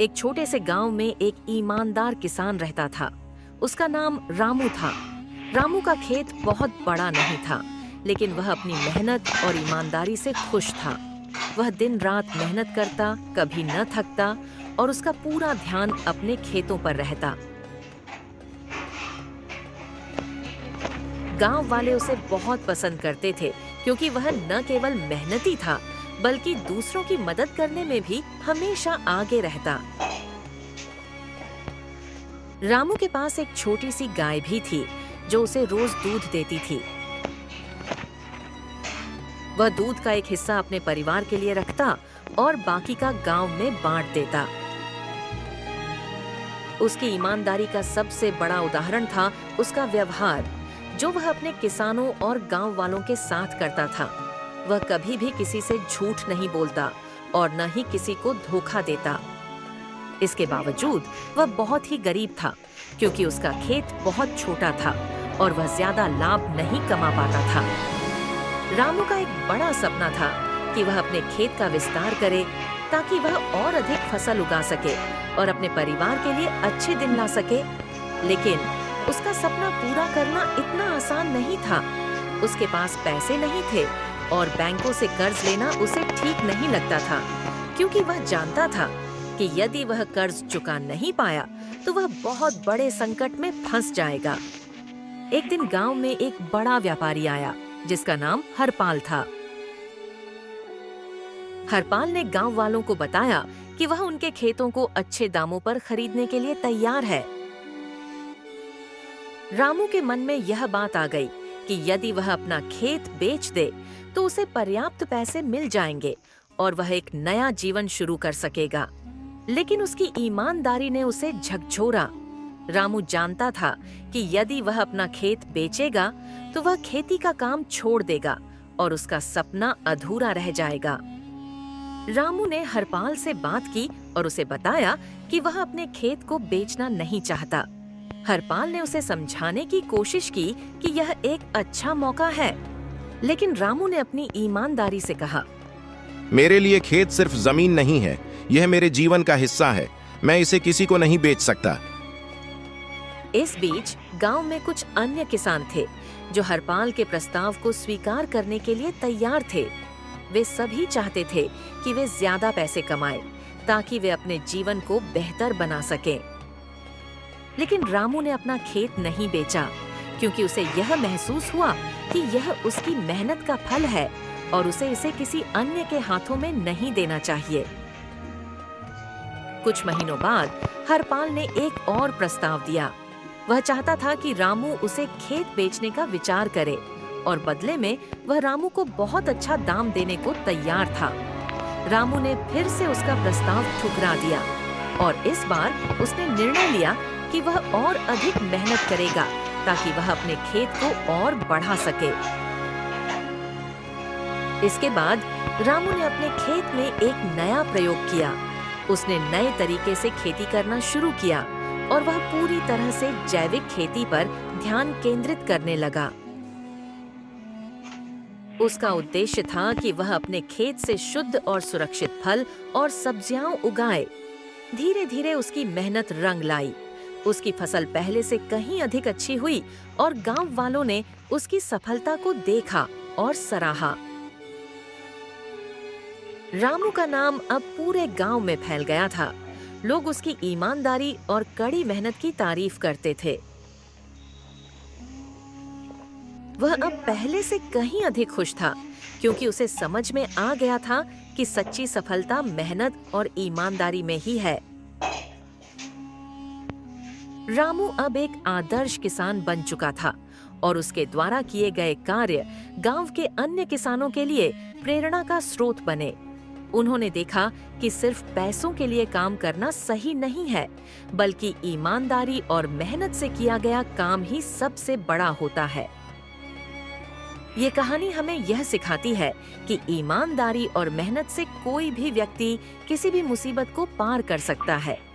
एक छोटे से गांव में एक ईमानदार किसान रहता था। उसका नाम रामू था। रामू का खेत बहुत बड़ा नहीं था, लेकिन वह अपनी मेहनत और ईमानदारी से खुश था। वह दिन रात मेहनत करता, कभी न थकता और उसका पूरा ध्यान अपने खेतों पर रहता। गांव वाले उसे बहुत पसंद करते थे, क्योंकि वह न केवल मेहनती था, बल्कि दूसरों की मदद करने में भी हमेशा आगे रहता। रामू के पास एक छोटी सी गाय भी थी, जो उसे रोज दूध देती थी। वह दूध का एक हिस्सा अपने परिवार के लिए रखता और बाकी का गांव में बांट देता। उसकी ईमानदारी का सबसे बड़ा उदाहरण था उसका व्यवहार, जो वह अपने किसानों और गांव वालों के साथ करता था। वह कभी भी किसी से झूठ नहीं बोलता और न ही किसी को धोखा देता। इसके बावजूद वह बहुत ही गरीब था, क्योंकि उसका खेत बहुत छोटा था और वह ज्यादा लाभ नहीं कमा पाता था। रामू का एक बड़ा सपना था कि वह अपने खेत का विस्तार करे, ताकि वह और अधिक फसल उगा सके और अपने परिवार के लिए अच्छे दिन ला सके। लेकिन उसका सपना पूरा करना इतना आसान नहीं था। उसके पास पैसे नहीं थे और बैंकों से कर्ज लेना उसे ठीक नहीं लगता था, क्योंकि वह जानता था कि यदि वह कर्ज चुका नहीं पाया तो वह बहुत बड़े संकट में फंस जाएगा। एक दिन गांव में एक बड़ा व्यापारी आया, जिसका नाम हरपाल था। हरपाल ने गांव वालों को बताया कि वह उनके खेतों को अच्छे दामों पर खरीदने के लिए तैयार है। रामू के मन में यह बात आ गई कि यदि वह अपना खेत बेच दे तो उसे पर्याप्त पैसे मिल जाएंगे और वह एक नया जीवन शुरू कर सकेगा। लेकिन उसकी ईमानदारी ने उसे झकझोरा। रामू जानता था कि यदि वह अपना खेत बेचेगा तो वह खेती का काम छोड़ देगा और उसका सपना अधूरा रह जाएगा। रामू ने हरपाल से बात की और उसे बताया कि वह अपने खेत को बेचना नहीं चाहता। हरपाल ने उसे समझाने की कोशिश की कि यह एक अच्छा मौका है, लेकिन रामू ने अपनी ईमानदारी से कहा, मेरे लिए खेत सिर्फ जमीन नहीं है, यह मेरे जीवन का हिस्सा है। मैं इसे किसी को नहीं बेच सकता। इस बीच गांव में कुछ अन्य किसान थे, जो हरपाल के प्रस्ताव को स्वीकार करने के लिए तैयार थे। वे सभी चाहते थे कि वे ज्यादा पैसे कमाएं, ताकि वे अपने जीवन को बेहतर बना सकें। लेकिन रामू ने अपना खेत नहीं बेचा, क्योंकि उसे यह महसूस हुआ कि यह उसकी मेहनत का फल है और उसे इसे किसी अन्य के हाथों में नहीं देना चाहिए। कुछ महीनों बाद हरपाल ने एक और प्रस्ताव दिया। वह चाहता था कि रामू उसे खेत बेचने का विचार करे और बदले में वह रामू को बहुत अच्छा दाम देने को तैयार था। रामू ने फिर से उसका प्रस्ताव ठुकरा दिया और इस बार उसने निर्णय लिया कि वह और अधिक मेहनत करेगा, ताकि वह अपने खेत को और बढ़ा सके। इसके बाद रामू ने अपने खेत में एक नया प्रयोग किया। उसने नए तरीके से खेती करना शुरू किया और वह पूरी तरह से जैविक खेती पर ध्यान केंद्रित करने लगा। उसका उद्देश्य था कि वह अपने खेत से शुद्ध और सुरक्षित फल और सब्जियां उगाए। धीरे धीरे उसकी मेहनत रंग लाई। उसकी फसल पहले से कहीं अधिक अच्छी हुई और गांव वालों ने उसकी सफलता को देखा और सराहा। रामू का नाम अब पूरे गांव में फैल गया था। लोग उसकी ईमानदारी और कड़ी मेहनत की तारीफ करते थे। वह अब पहले से कहीं अधिक खुश था, क्योंकि उसे समझ में आ गया था कि सच्ची सफलता मेहनत और ईमानदारी में ही है। रामू अब एक आदर्श किसान बन चुका था और उसके द्वारा किए गए कार्य गांव के अन्य किसानों के लिए प्रेरणा का स्रोत बने। उन्होंने देखा कि सिर्फ पैसों के लिए काम करना सही नहीं है, बल्कि ईमानदारी और मेहनत से किया गया काम ही सबसे बड़ा होता है। ये कहानी हमें यह सिखाती है कि ईमानदारी और मेहनत से कोई भी व्यक्ति किसी भी मुसीबत को पार कर सकता है।